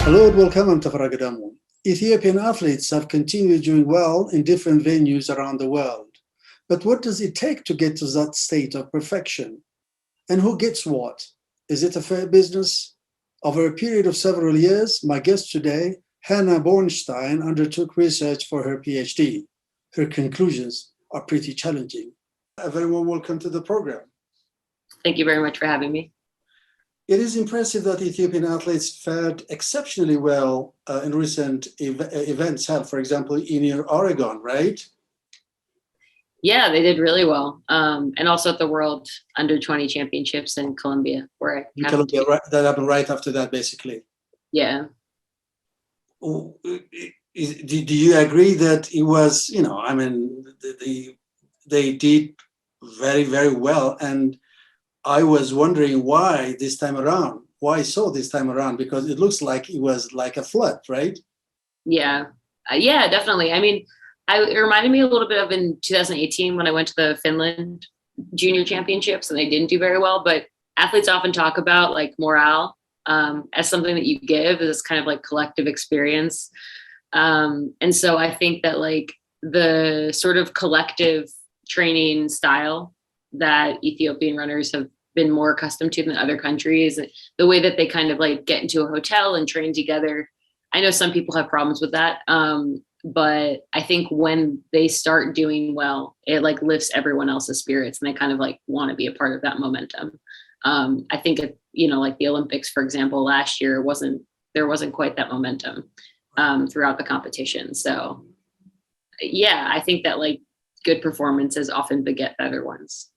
Hello and welcome. I'm Tafaragadamu. Ethiopian athletes have continued doing well in different venues around the world. But what does it take to get to that state of perfection? And who gets what? Is it a fair business? Over a period of several years, my guest today, Hannah Bornstein, undertook research for her PhD. Her conclusions are pretty challenging. A very warm welcome to the program. Thank you very much for having me. It is impressive that Ethiopian athletes fared exceptionally well in recent events held, for example, in Oregon, right? Yeah, they did really well. And also at the World Under-20 Championships in Colombia, where I happened to be. Right, that happened right after that, basically. Yeah. Do you agree that it was, they did very, very well, and I was wondering why this time around, because it looks like it was like a flood, right? Yeah. Yeah, definitely. I mean, it reminded me a little bit of in 2018 when I went to the Finland Junior Championships and they didn't do very well, but athletes often talk about like morale as something that you give as kind of like collective experience. And so I think that like the sort of collective training style that Ethiopian runners have been more accustomed to than other countries, the way that they kind of like get into a hotel and train together. I know some people have problems with that. But I think when they start doing well, it like lifts everyone else's spirits and they kind of like want to be a part of that momentum. I think, like the Olympics, for example, last year there wasn't quite that momentum throughout the competition. So yeah, I think that like good performances often beget better ones.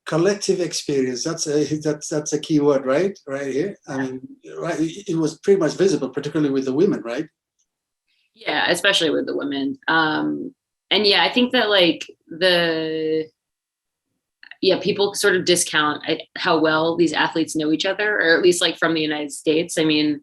Collective experience, that's a key word, right here. I mean, right, it was pretty much visible, particularly with the women, right? Yeah, especially with the women. And yeah, I think that like people sort of discount how well these athletes know each other, or at least like from the United States. I mean,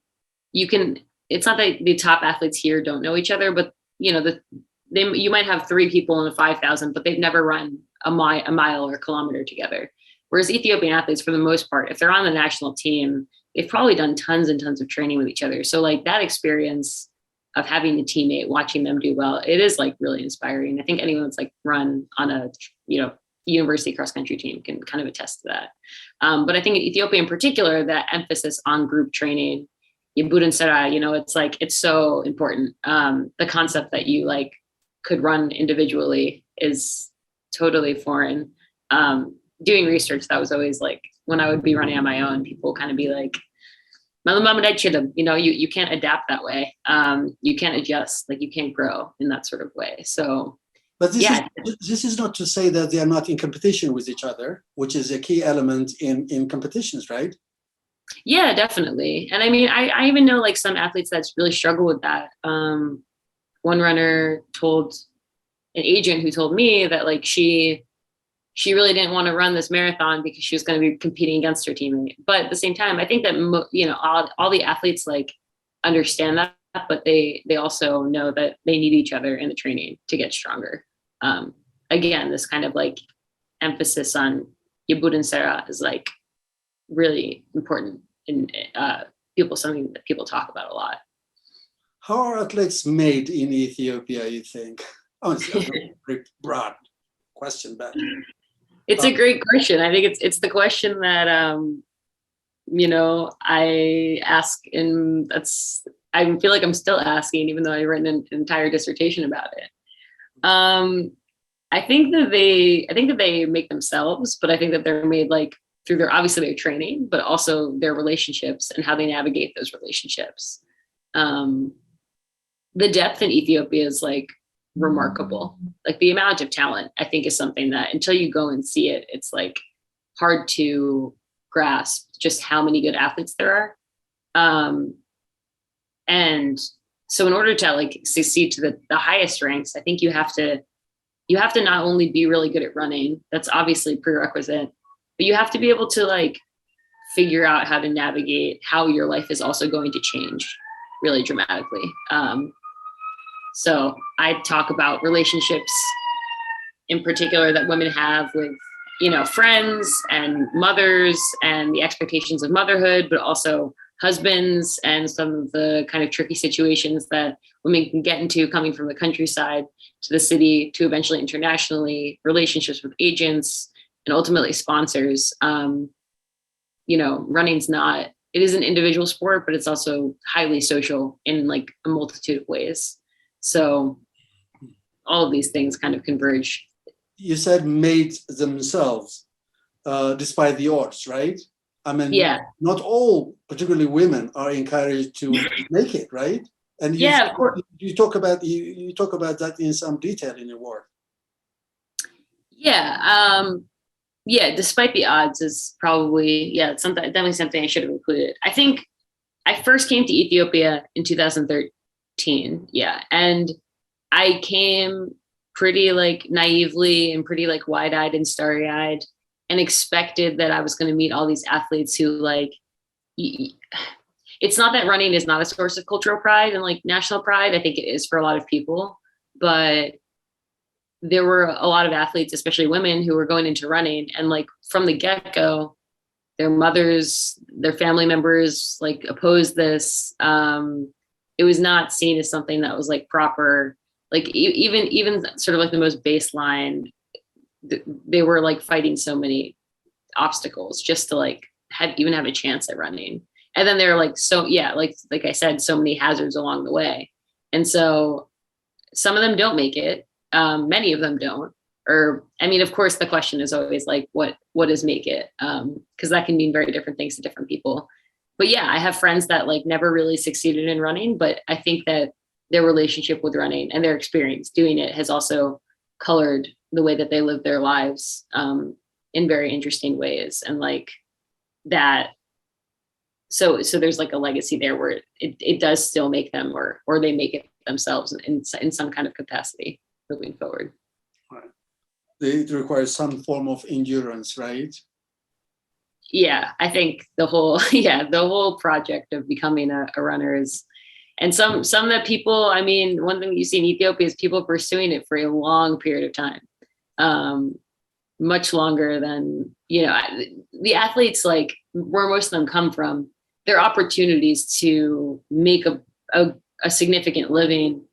it's not that the top athletes here don't know each other, but you might have 3 people in a 5,000, but they've never run a mile or a kilometer together. Whereas Ethiopian athletes, for the most part, if they're on the national team, they've probably done tons and tons of training with each other. So like that experience of having a teammate, watching them do well, it is like really inspiring. I think anyone that's like run on a, university cross country team can kind of attest to that. But I think in Ethiopia in particular, that emphasis on group training, it's so important. The concept that you like could run individually is totally foreign. Doing research, that was always like, when I would be running on my own, people kind of be like, you can't adapt that way. You can't adjust, like you can't grow in that sort of way. So, but this is not to say that they are not in competition with each other, which is a key element in competitions, right? Yeah, definitely. And I mean, I even know like some athletes that really struggle with that. One runner told an agent who told me that like she really didn't want to run this marathon because she was going to be competing against her teammate. But at the same time, I think that, all the athletes like understand that, but they also know that they need each other in the training to get stronger. Again, this kind of like emphasis on Yebudin Sera is like really important in something that people talk about a lot. How are athletes made in Ethiopia, you think? Oh, it's a very broad question, but it's a great question. I think it's the question that I ask, and I feel like I'm still asking, even though I've written an entire dissertation about it. I think that they make themselves, but I think that they're made like through their training, but also their relationships and how they navigate those relationships. The depth in Ethiopia is like remarkable. Like the amount of talent, I think, is something that until you go and see it, it's like hard to grasp just how many good athletes there are. And so in order to like succeed to the highest ranks, I think you have to not only be really good at running, that's obviously prerequisite, but you have to be able to like figure out how to navigate how your life is also going to change really dramatically. So I talk about relationships in particular that women have with, friends and mothers and the expectations of motherhood, but also husbands and some of the kind of tricky situations that women can get into coming from the countryside to the city to eventually internationally, relationships with agents and ultimately sponsors. Running's not, it is an individual sport, but it's also highly social in like a multitude of ways. So all of these things kind of converge. You said made themselves despite the odds, right? I mean, Yeah. not all, particularly women, are encouraged to make it, right? And of course. you talk about that in some detail in your work. Yeah. Despite the odds is probably, it's definitely something I should have included. I think I first came to Ethiopia in 2013. Yeah. And I came pretty like naively and pretty like wide-eyed and starry-eyed and expected that I was going to meet all these athletes who like, it's not that running is not a source of cultural pride and like national pride. I think it is for a lot of people, but there were a lot of athletes, especially women, who were going into running and like from the get-go, their mothers, their family members like opposed this. It was not seen as something that was like proper, like even sort of like the most baseline, they were like fighting so many obstacles just to like have a chance at running. And then they're like, like I said, so many hazards along the way. And so some of them don't make it. Many of them don't. Or, I mean, of course, the question is always like, what does make it? Because that can mean very different things to different people. But yeah, I have friends that like never really succeeded in running, but I think that their relationship with running and their experience doing it has also colored the way that they live their lives in very interesting ways. And like that, so there's like a legacy there where it does still make them or they make it themselves in some kind of capacity moving forward. Right. It requires some form of endurance, right? Yeah, I think the whole project of becoming a runner is, and some that people, I mean, one thing you see in Ethiopia is people pursuing it for a long period of time, much longer than, the athletes, like where most of them come from, their opportunities to make a significant living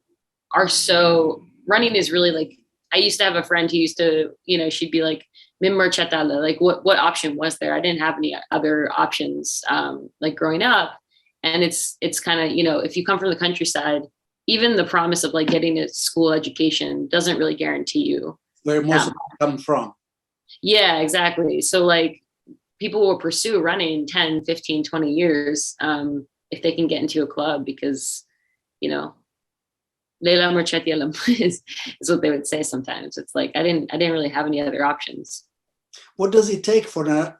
are so, running is really like, I used to have a friend who used to, she'd be like, like what option was there? I didn't have any other options, like growing up. And it's kind of, if you come from the countryside, even the promise of like getting a school education doesn't really guarantee you where most of them come from. Yeah, exactly. So like people will pursue running 10, 15, 20 years if they can get into a club because, Leila Merchetialam is what they would say sometimes. It's like I didn't really have any other options. What does it take for a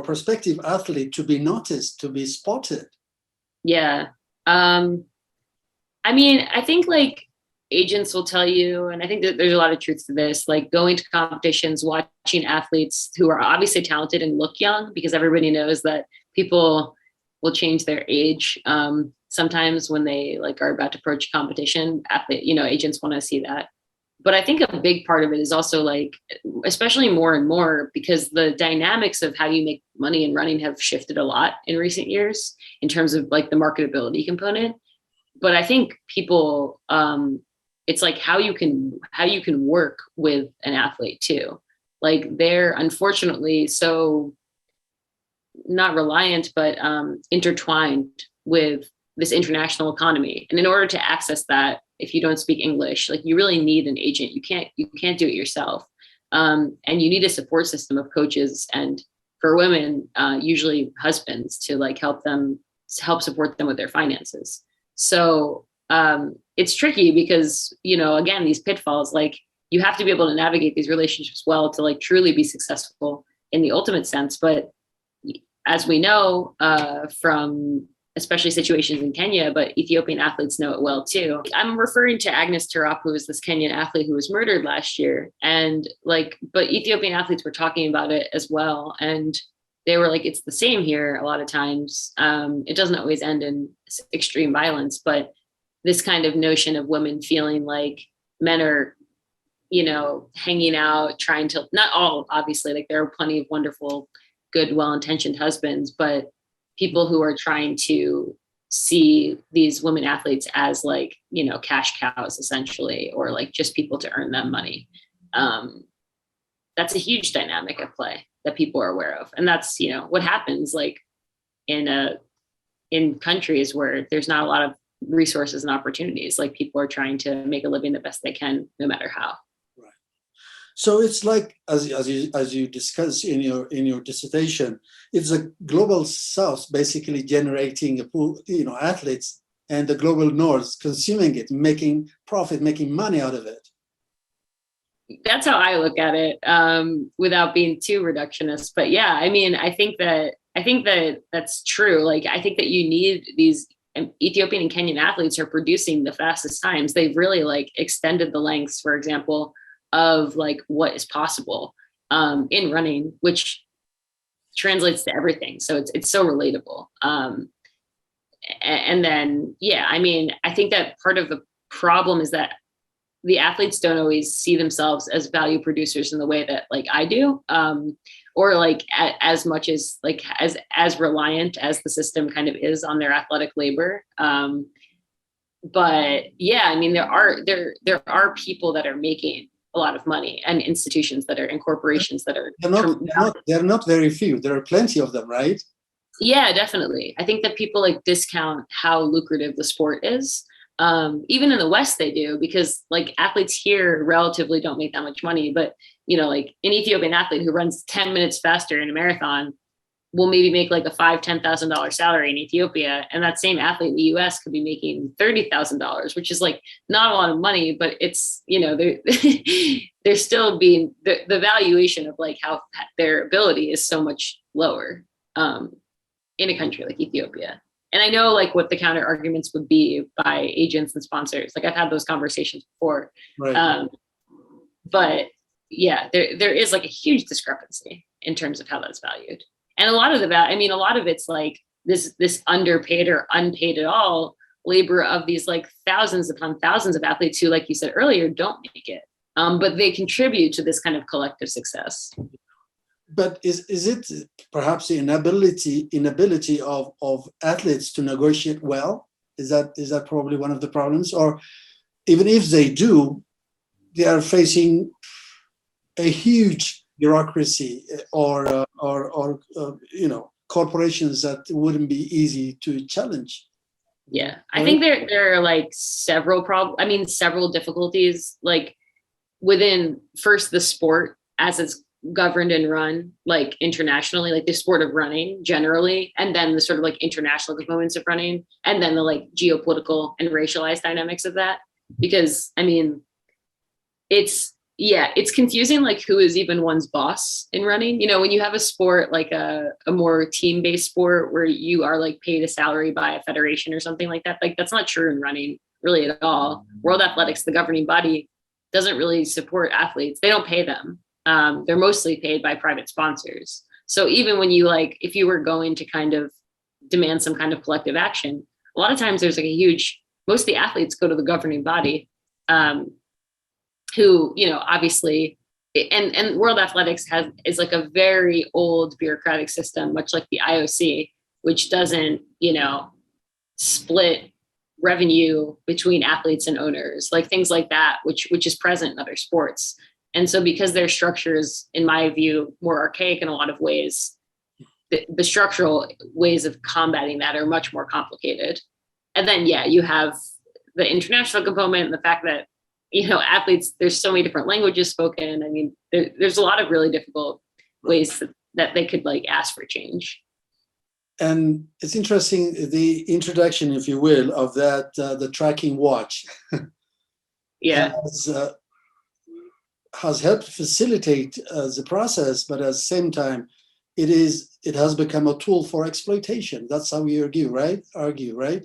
prospective athlete to be noticed, to be spotted? Yeah. I mean, I think like agents will tell you, and I think that there's a lot of truth to this, like going to competitions, watching athletes who are obviously talented and look young, because everybody knows that people will change their age. Sometimes when they like are about to approach competition, agents want to see that. But I think a big part of it is also like, especially more and more, because the dynamics of how you make money in running have shifted a lot in recent years in terms of like the marketability component. But I think people, it's like how you can work with an athlete too. Like they're unfortunately so not reliant, but intertwined with this international economy. And in order to access that, if you don't speak English, like you really need an agent. You can't do it yourself. And you need a support system of coaches and for women, usually husbands to like help support them with their finances. So it's tricky because, again, these pitfalls, like you have to be able to navigate these relationships well to like truly be successful in the ultimate sense. But as we know from especially situations in Kenya, but Ethiopian athletes know it well too. I'm referring to Agnes Tirop, who was this Kenyan athlete who was murdered last year. And but Ethiopian athletes were talking about it as well. And they were like, it's the same here a lot of times. It doesn't always end in extreme violence, but this kind of notion of women feeling like men are, hanging out, trying to, not all, obviously, like there are plenty of wonderful, good, well-intentioned husbands, but people who are trying to see these women athletes as like, you know, cash cows essentially, or like just people to earn them money. That's a huge dynamic at play that people are aware of. And that's, you know, what happens like in countries where there's not a lot of resources and opportunities. Like people are trying to make a living the best they can, no matter how. Right. So it's like, as you discuss in your dissertation, it's a global south basically generating a pool, you know, athletes, and the global north consuming it, making profit, making money out of it. That's how I look at it, without being too reductionist. But yeah, I mean, I think that that's true. Like, I think that you need these Ethiopian and Kenyan athletes are producing the fastest times. They've really like extended the lengths, for example, of like what is possible in running, which translates to everything. So it's so relatable. And then, yeah, I mean, I think that part of the problem is that the athletes don't always see themselves as value producers in the way that like I do, or like as much as like as reliant as the system kind of is on their athletic labor. But yeah, I mean, there are people that are making a lot of money, and institutions that are, and corporations that are. They're not very few. There are plenty of them, right? Yeah, definitely. I think that people like discount how lucrative the sport is. Even in the West they do, because like athletes here relatively don't make that much money, but you know, like an Ethiopian athlete who runs 10 minutes faster in a marathon will maybe make like a $5,000-$10,000 salary in Ethiopia, and that same athlete in the US could be making $30,000, which is like not a lot of money, but it's, you know, they're still being the valuation of like how their ability is so much lower in a country like Ethiopia. And I know like what the counter arguments would be by agents and sponsors. Like I've had those conversations before. Right. But yeah, there is like a huge discrepancy in terms of how that's valued. And a lot of a lot of it's like this underpaid or unpaid at all labor of these like thousands upon thousands of athletes who, like you said earlier, don't make it. But they contribute to this kind of collective success. But is it perhaps the inability of athletes to negotiate well? Is that probably one of the problems? Or even if they do, they are facing a huge bureaucracy or you know, corporations that wouldn't be easy to challenge. Yeah, I think there are like several difficulties like within first the sport as it's governed and run like internationally, like the sport of running generally, and then the sort of like international components of running, and then the like geopolitical and racialized dynamics of that. Because I mean, it's confusing like who is even one's boss in running. You know, when you have a sport like a more team-based sport where you are like paid a salary by a federation or something like that, like that's not true in running really at all. World Athletics, the governing body, doesn't really support athletes. They don't pay them. They're mostly paid by private sponsors. So even when you like, if you were going to kind of demand some kind of collective action, a lot of times there's like most of the athletes go to the governing body, who, you know, obviously, and World Athletics is like a very old bureaucratic system, much like the IOC, which doesn't, you know, split revenue between athletes and owners, like things like that, which is present in other sports. And so because their structure is, in my view, more archaic in a lot of ways, the structural ways of combating that are much more complicated. And then, yeah, you have the international component and the fact that, you know, athletes, there's so many different languages spoken. I mean, there's a lot of really difficult ways that they could like ask for change. And it's interesting, the introduction, if you will, of that, the tracking watch. Yeah. Has helped facilitate the process, but at the same time, it has become a tool for exploitation. That's how we argue, right?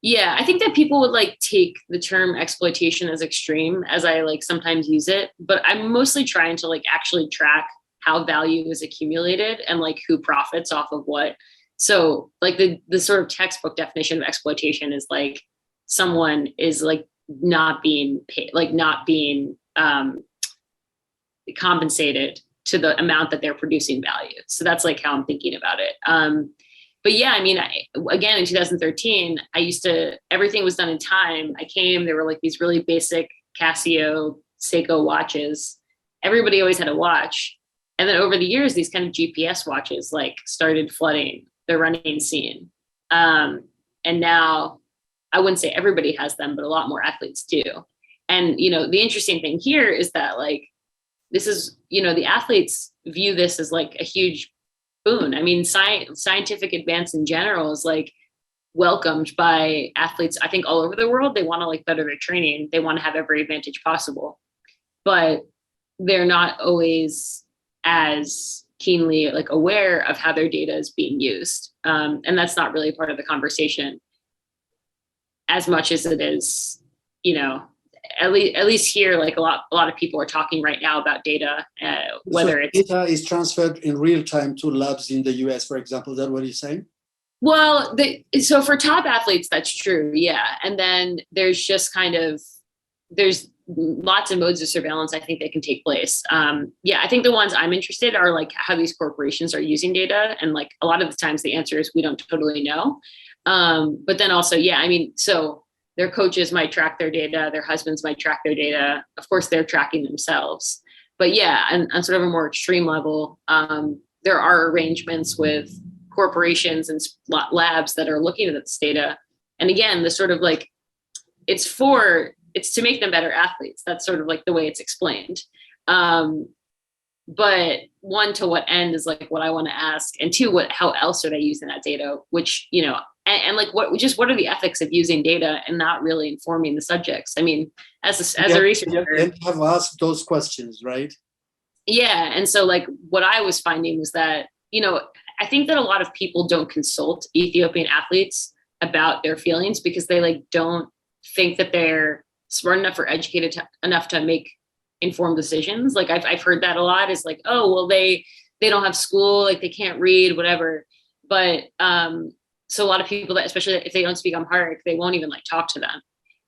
Yeah, I think that people would like take the term exploitation as extreme, as I like sometimes use it, but I'm mostly trying to like actually track how value is accumulated and like who profits off of what. So like the sort of textbook definition of exploitation is like someone is like not being paid, like not being compensated to the amount that they're producing value. So that's like how I'm thinking about it. but yeah, I mean, again, in 2013, everything was done in time. I came, there were like these really basic Casio, Seiko watches. Everybody always had a watch. And then over the years, these kind of GPS watches like started flooding the running scene. And now I wouldn't say everybody has them, but a lot more athletes do. And, the interesting thing here is that like, this is, the athletes view this as like a huge boon. I mean, scientific advance in general is like welcomed by athletes, I think all over the world. They want to like better their training. They want to have every advantage possible, but they're not always as keenly like aware of how their data is being used. And that's not really part of the conversation as much as it is, at least here, like a lot of people are talking right now about data, whether it's data is transferred in real time to labs in the US, for example. Is that what you're saying? Well, so for top athletes, that's true. Yeah. And then there's lots of modes of surveillance I think that can take place. I think the ones I'm interested are like how these corporations are using data. And like a lot of the times the answer is we don't totally know. But then also, so their coaches might track their data, their husbands might track their data. Of course, they're tracking themselves. But yeah, and on sort of a more extreme level, there are arrangements with corporations and labs that are looking at this data. And again, the sort of like, it's to make them better athletes. That's sort of like the way it's explained. But one, to what end is like what I want to ask, and two, how else are they using that data? Which, and like what are the ethics of using data and not really informing the subjects? I mean, as a researcher, you have asked those questions, right? Yeah, and so like what I was finding was that I think that a lot of people don't consult Ethiopian athletes about their feelings because they like don't think that they're smart enough or educated enough to make informed decisions. Like I've heard that a lot is like, oh, well, they don't have school, like they can't read, whatever. But so a lot of people that, especially if they don't speak Amharic, they won't even like talk to them.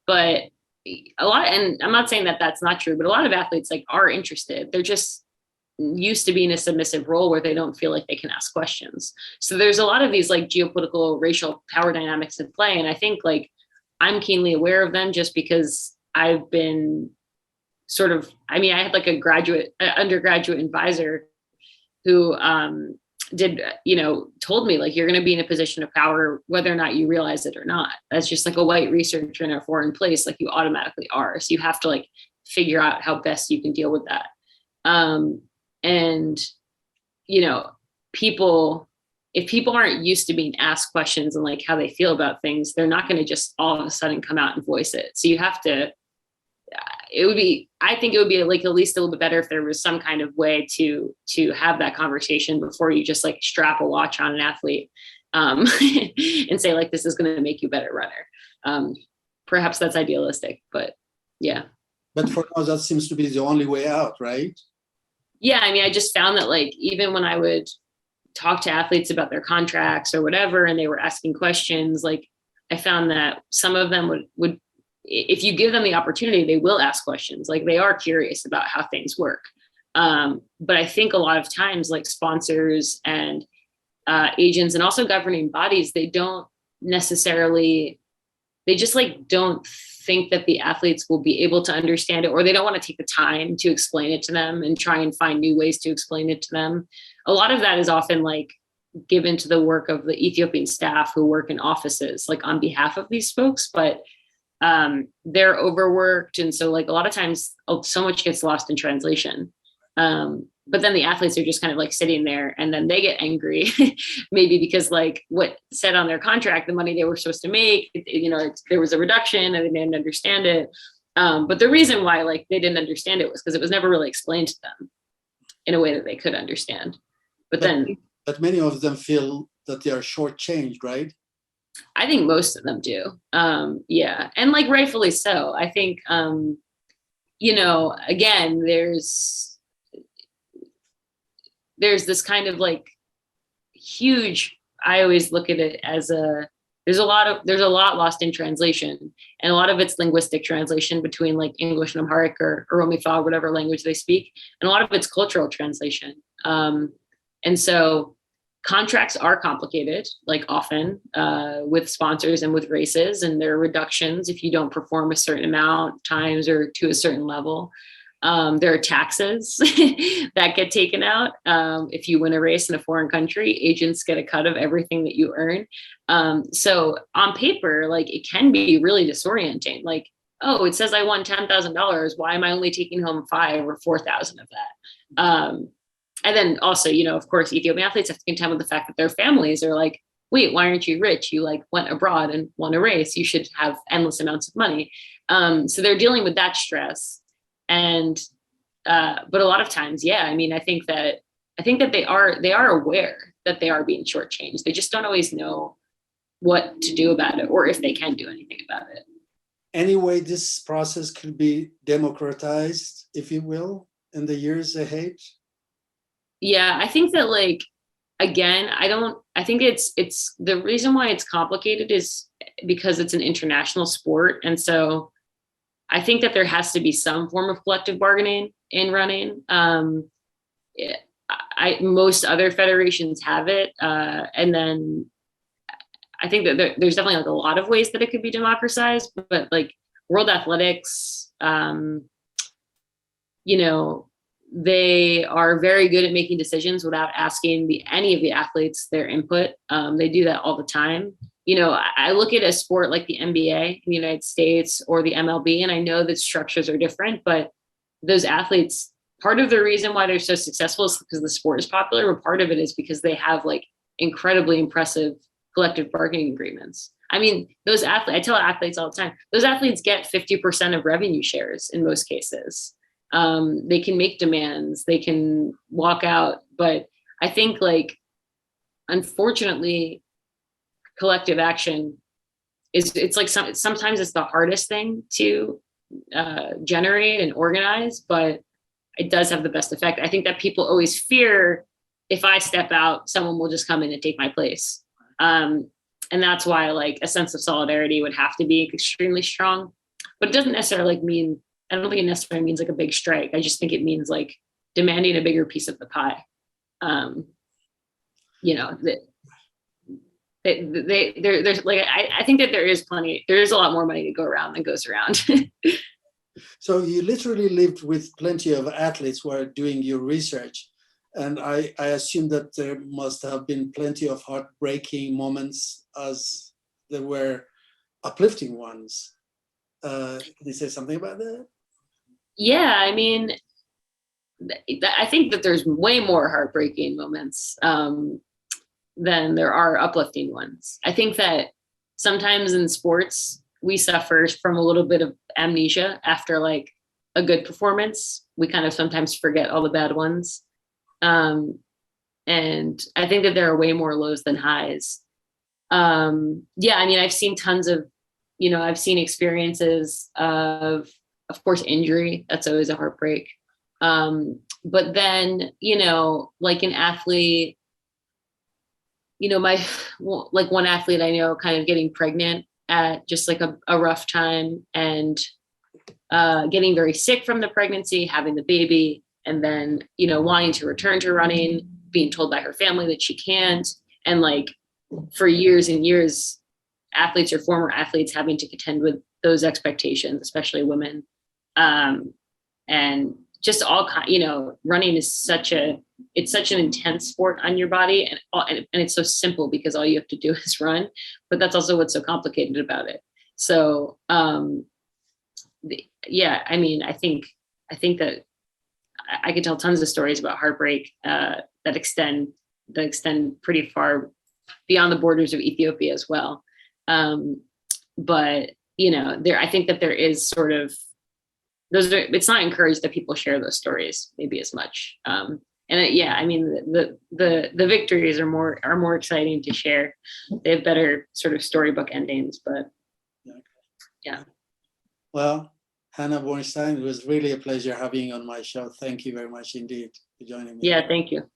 But and I'm not saying that that's not true, but a lot of athletes like are interested. They're just used to be in a submissive role where they don't feel like they can ask questions. So there's a lot of these like geopolitical, racial power dynamics in play. And I think like I'm keenly aware of them just because I've been I had like undergraduate advisor who told me like, you're going to be in a position of power, whether or not you realize it or not. That's just like a white researcher in a foreign place, like you automatically are. So you have to like figure out how best you can deal with that. And, if people aren't used to being asked questions and like how they feel about things, they're not going to just all of a sudden come out and voice it. So you have to, I think it would be like at least a little bit better if there was some kind of way to have that conversation before you just like strap a watch on an athlete, and say like, this is going to make you a better runner. Perhaps that's idealistic, but yeah. But for now, that seems to be the only way out, right? Yeah. I just found that like, even when I would talk to athletes about their contracts or whatever, and they were asking questions, like I found that some of them would, if you give them the opportunity, they will ask questions. Like they are curious about how things work. But I think a lot of times like sponsors and agents and also governing bodies, they don't necessarily, they just like don't think that the athletes will be able to understand it, or they don't want to take the time to explain it to them and try and find new ways to explain it to them. A lot of that is often like given to the work of the Ethiopian staff who work in offices, like on behalf of these folks, but they're overworked. And so like a lot of times so much gets lost in translation. But then the athletes are just kind of like sitting there, and then they get angry, maybe because like what said on their contract, the money they were supposed to make, there was a reduction and they didn't understand it. But the reason why like they didn't understand it was because it was never really explained to them in a way that they could understand. But many of them feel that they are shortchanged, right? I think most of them do. Yeah. And like rightfully so. I think, again, there's this kind of like huge, I always look at it as there's a lot lost in translation, and a lot of it's linguistic translation between like English and Amharic or Oromo, whatever language they speak. And a lot of it's cultural translation. And so contracts are complicated, like often with sponsors and with races, and there are reductions if you don't perform a certain amount times or to a certain level. There are taxes that get taken out. If you win a race in a foreign country, agents get a cut of everything that you earn. So on paper, like it can be really disorienting. Like, oh, it says I won $10,000. Why am I only taking home 5 or 4,000 of that? And then also, you know, of course, Ethiopian athletes have to contend with the fact that their families are like, wait, why aren't you rich? You like went abroad and won a race. You should have endless amounts of money. So they're dealing with that stress. And, but a lot of times, yeah, I mean, I think that they are aware that they are being shortchanged. They just don't always know what to do about it or if they can do anything about it. Anyway, this process could be democratized, if you will, in the years ahead. Yeah, I think that like, again, I think it's the reason why it's complicated is because it's an international sport. And so I think that there has to be some form of collective bargaining in running. Most other federations have it. And then I think that there's definitely like a lot of ways that it could be democratized, but like World Athletics, you know, they are very good at making decisions without asking any of the athletes their input. They do that all the time. You know, I look at a sport like the NBA in the United States or the MLB, and I know that structures are different, but those athletes, part of the reason why they're so successful is because the sport is popular, but part of it is because they have like incredibly impressive collective bargaining agreements. I mean, those athletes, I tell athletes all the time, those athletes get 50% of revenue shares in most cases. They can make demands, they can walk out, but I think like, unfortunately, collective action it's like sometimes it's the hardest thing to generate and organize, but it does have the best effect. I think that people always fear if I step out, someone will just come in and take my place. And that's why like a sense of solidarity would have to be extremely strong, but it doesn't necessarily mean, I don't think it necessarily means like a big strike. I just think it means like demanding a bigger piece of the pie. You know, there's like, I think that there is a lot more money to go around than goes around. So you literally lived with plenty of athletes who are doing your research. And I assume that there must have been plenty of heartbreaking moments as there were uplifting ones. Can you say something about that? Yeah, I mean, I think that there's way more heartbreaking moments than there are uplifting ones. I think that sometimes in sports, we suffer from a little bit of amnesia after like a good performance. We kind of sometimes forget all the bad ones. And I think that there are way more lows than highs. Yeah, I mean, I've seen tons of, you know, I've seen experiences of course, injury. That's always a heartbreak. But then, you know, like an athlete, you know, like one athlete I know kind of getting pregnant at just like a rough time and getting very sick from the pregnancy, having the baby, and then, you know, wanting to return to running, being told by her family that she can't. And like for years and years, athletes or former athletes having to contend with those expectations, especially women. And just all kind, you know, running is such an intense sport on your body, and it's so simple because all you have to do is run, but that's also what's so complicated about it. So, yeah, I mean, I think that I could tell tons of stories about heartbreak that extend pretty far beyond the borders of Ethiopia as well. But you know, I think that there is sort of it's not encouraged that people share those stories maybe as much. Yeah, I mean, the victories are more exciting to share. They have better sort of storybook endings, but yeah. Well, Hannah Bornstein, it was really a pleasure having you on my show. Thank you very much indeed for joining me. Yeah, thank you.